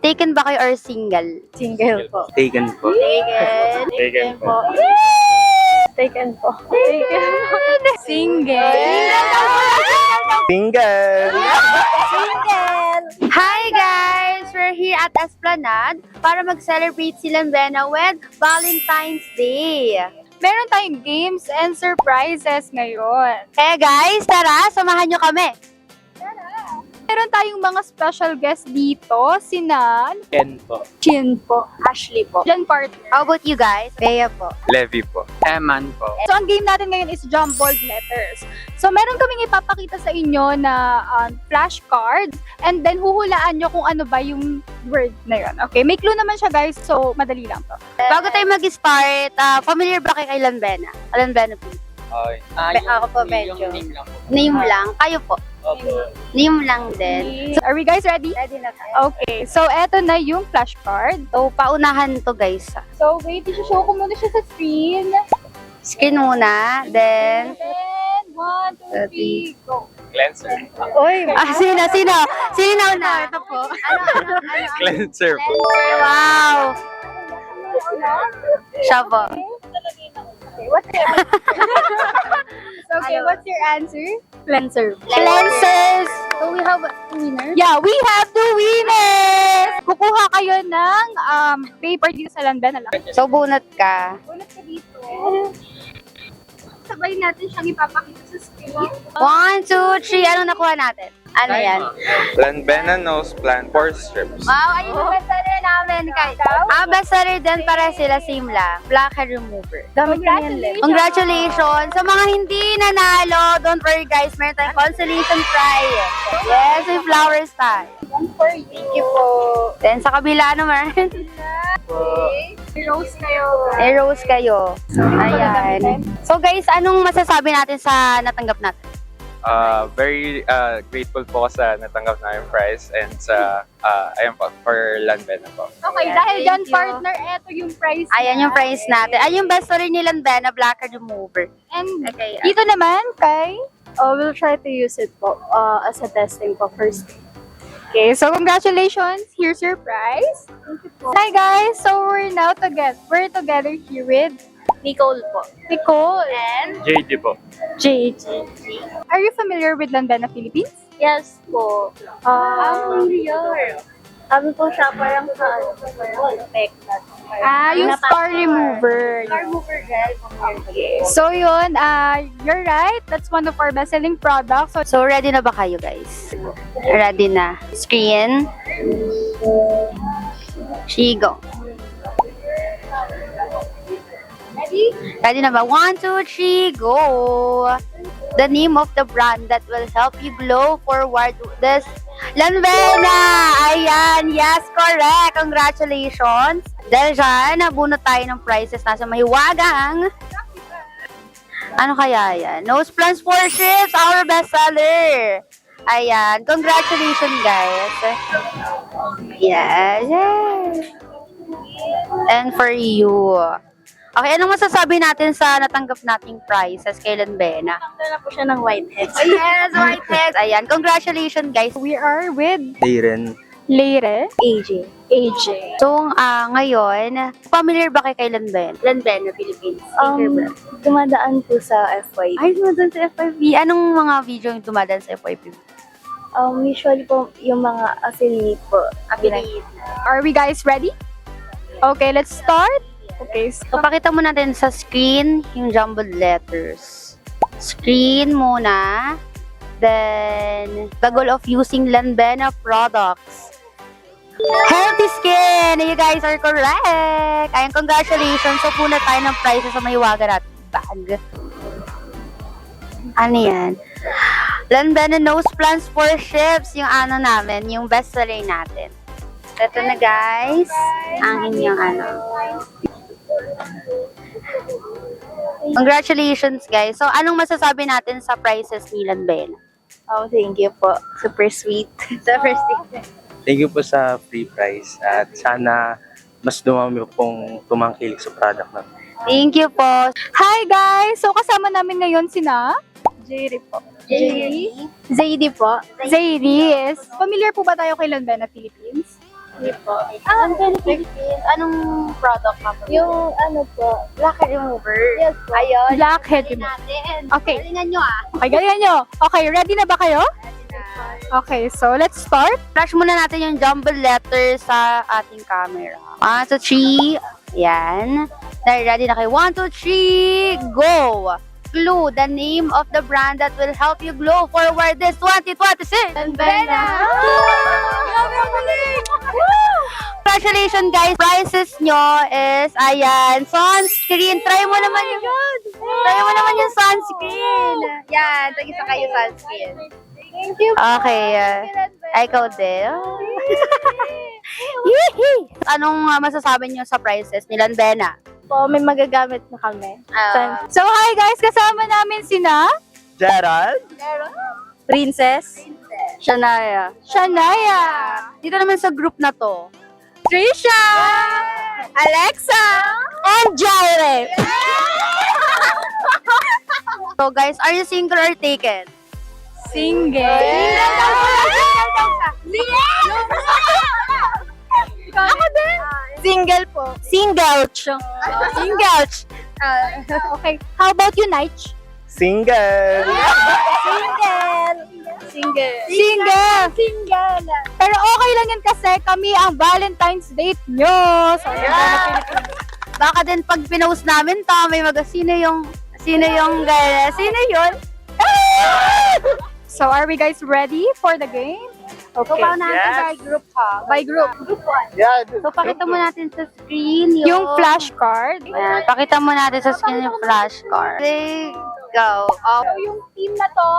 Taken ba kayo or single? Single po. Taken po. Taken. Taken po. Taken po. Taken po. Single. Single! Single. Hi guys! We're here at Esplanade para mag-celebrate si Lanbena with Valentine's Day. Meron tayong games and surprises ngayon. Kaya guys, tara, samahan nyo kami. Meron tayong mga special guests dito, sina Ken po. Chin po, Ashley po, Jen partner. How about you guys? Bea po. Levi po. Eman po. So ang game natin ngayon is jumbled letters. So meron kaming ipapakita sa inyo na flashcards and then huhulaan nyo kung ano ba yung word na yun. Okay, may clue naman siya guys, so madali lang to. Bago tayo mag-start, familiar ba kayo kay Lanbena? Lanbena po. Okay. Ako po medyo. Name lang po. Name lang. Kayo po. Opo. Name lang din. So, are we guys ready? Ready na tayo. Okay, so eto na yung flashcard. So, paunahan to guys. So wait, i-show ko muna siya sa screen. Screen muna, then... Then, 1, 2, 3, go. Cleanser. Oy, Sino? Sino na? Ito po. Cleanser po. Wow! Siya po. Okay, what's your Okay, what's your answer? Cleanser. Cleansers! So, we have a winner. Yeah, we have the winners! Kukuha kayo ng paper dito sa Lanbena lang. So, bunot ka. Ulit ka dito. Sabay natin siyang ipapakita sa screen. 1, 2, 3. Ano nakuha natin? Ano yan? Lanbena nose plant 4 strips. Wow, ayun yung bestseller namin. Bestseller din para sila, same lang. Blackhead remover. Congratulations! Sa mga hindi nanalo, don't worry guys, meron tayong consolation prize. Yes, with flowers tayo. For you. Thank you po. Then sa kabila naman, Rose kayo. i-rose kayo. Ayan. So guys, anong masasabi natin sa natanggap natin? Very grateful po ako sa natanggap namin prize and sa ayun po for Lanbena po. Okay, Yes, dahil thank dyan you. partner, eto yung prize. Ayan yung prize natin. Ay, yung bestseller ni Lanbena, Blackhead remover. And Okay. dito naman kay... We'll try to use it po as a testing po first. Okay, so congratulations. Here's your prize. Hi guys, so we're together here with Nicole po. Nicole. And JD po. JJ. Are you familiar with Lanbena, Philippines? Yes po. familiar. Sabi po siya parang sa effect Yung star remover. remover gel. So yun, you're right. That's one of our best-selling products. So, So, ready na ba kayo, guys? Ready na. Screen. Shigo. Ready na ba? 1, 2, 3, go! The name of the brand that will help you glow forward this Lanbena! Ayan! Yes, correct! Congratulations! Dahil dyan, nabunot tayo ng prizes nasa mahiwagang. Ano kaya yan? Nose Plants 4 Strips, our bestseller! Ayan, congratulations guys! Yes, yes! And for you. Okay, anong masasabi natin sa natanggap nating prizes kay Lanbena? Tanggal na po siya ng whiteheads. Yes, whiteheads! Ayan, congratulations guys! we are with Darren. Leire. AJ. AJ. So, ngayon, familiar ba kay Lanbena? Lanbena, Philippines. Dumadaan po sa FYP. Ay, dumadaan sa FYP. Anong mga video yung dumadaan sa FYP? Usually po yung mga affiliate po. Are we guys ready? Okay, let's start. Okay, So, pakita mo natin sa screen yung jumbled letters. Screen muna. Then, the goal of using Lanbena products. Healthy skin! You guys are correct! Ayan, congratulations! So, puna tayo ng prizes sa mahiwaga natin bag. Ano yan? Lanbena Nose Plants 4 Strips, yung ano namin, yung bestseller natin. Ito na guys, ang inyong ano. Congratulations guys! So, anong masasabi natin sa prizes ni Lanbena? Thank you po. Super sweet. Sa first thing. Thank you po sa free prize at sana mas dumami pong tumangkilik sa product natin. Thank you po. Hi guys! So kasama namin ngayon sina Jerry po. Zadie po. Zadie. Familiar po ba tayo kay Lanbena, Philippines? Hindi po. Lambena Philippines. Anong product ka po? Yung ano po. Black remover. Yes po. Ayun. Blackhead Galingan remover. natin. Okay. Galingan nyo ah. Okay, galingan nyo. Okay, ready na ba kayo? Okay, so let's start. Flash muna natin yung jumble letters sa ating camera. 1, 2, 3. Yan. Ready na kayo. 1, 2, 3. Go! Clue, the name of the brand that will help you glow forward this 2026. Lambena. Congratulations guys! Prizes nyo is, ayan, sunscreen. Try mo naman yung sunscreen. Yan, tag-isa kayo sunscreen. Thank you po. Okay. Ikaw din. Yee! Anong masasabi nyo sa prizes ni Lambena? Po, may magagamit na kami. So hi guys, kasama namin sina Gerald? Princess. Shania. Dito naman sa group na to. Trisha, Alexa, And Jaire. So guys, are you single or taken? Single. Ako din. Single po. Single. Single. Okay, how about you, Nige? Single! Single. Pero okay lang yan kasi kami ang Valentine's date nyo. So, Baka din pag pinost namin to, may sino yung yun? So, are we guys ready for the game? Okay. So, paano natin Yes. by group ha? By group. Yeah, So, pakita mo natin sa screen Yung flashcard. Ayan, pakita mo natin sa screen yung flashcard. Ready, go. So, yung team na to,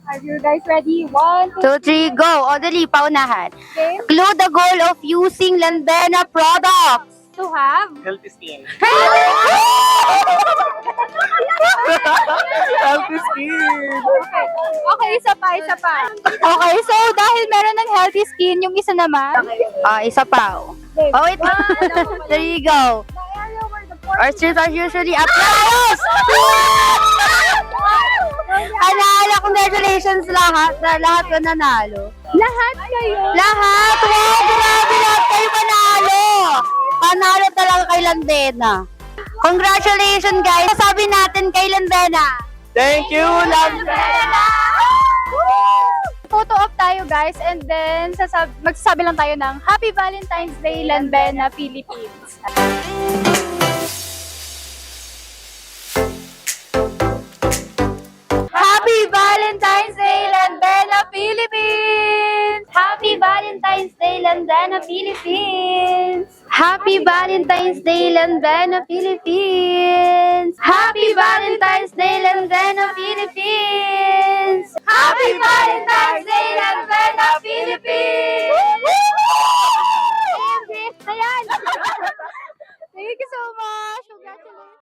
are you guys ready? 1, 2, 2, 3, go. O, dali, paunahan. game. Clue the goal of using Lambena products. To have. healthy skin. Okay, isa pa. Okay, so dahil meron ng healthy skin, yung isa naman. Isa pa. Oh, wait. There you go. Our streets are usually applause! Anala, congratulations lahat. Lahat ko nanalo. Lahat kayo. Lahat! Wow, grabe lahat kayo panalo! Panalo talaga kay Lambena. Congratulations guys! Sabi natin kay Lambena. Thank you, Lambena! Photo op tayo guys and then magsasabi lang tayo ng Happy Valentine's Day Lambena Philippines. Happy Valentine's Day Lambena Philippines! Happy Valentine's Day, Lambena Philippines! Happy Valentine's Day, Lambena Philippines! Happy Valentine's Day, Lambena Philippines! Happy Valentine's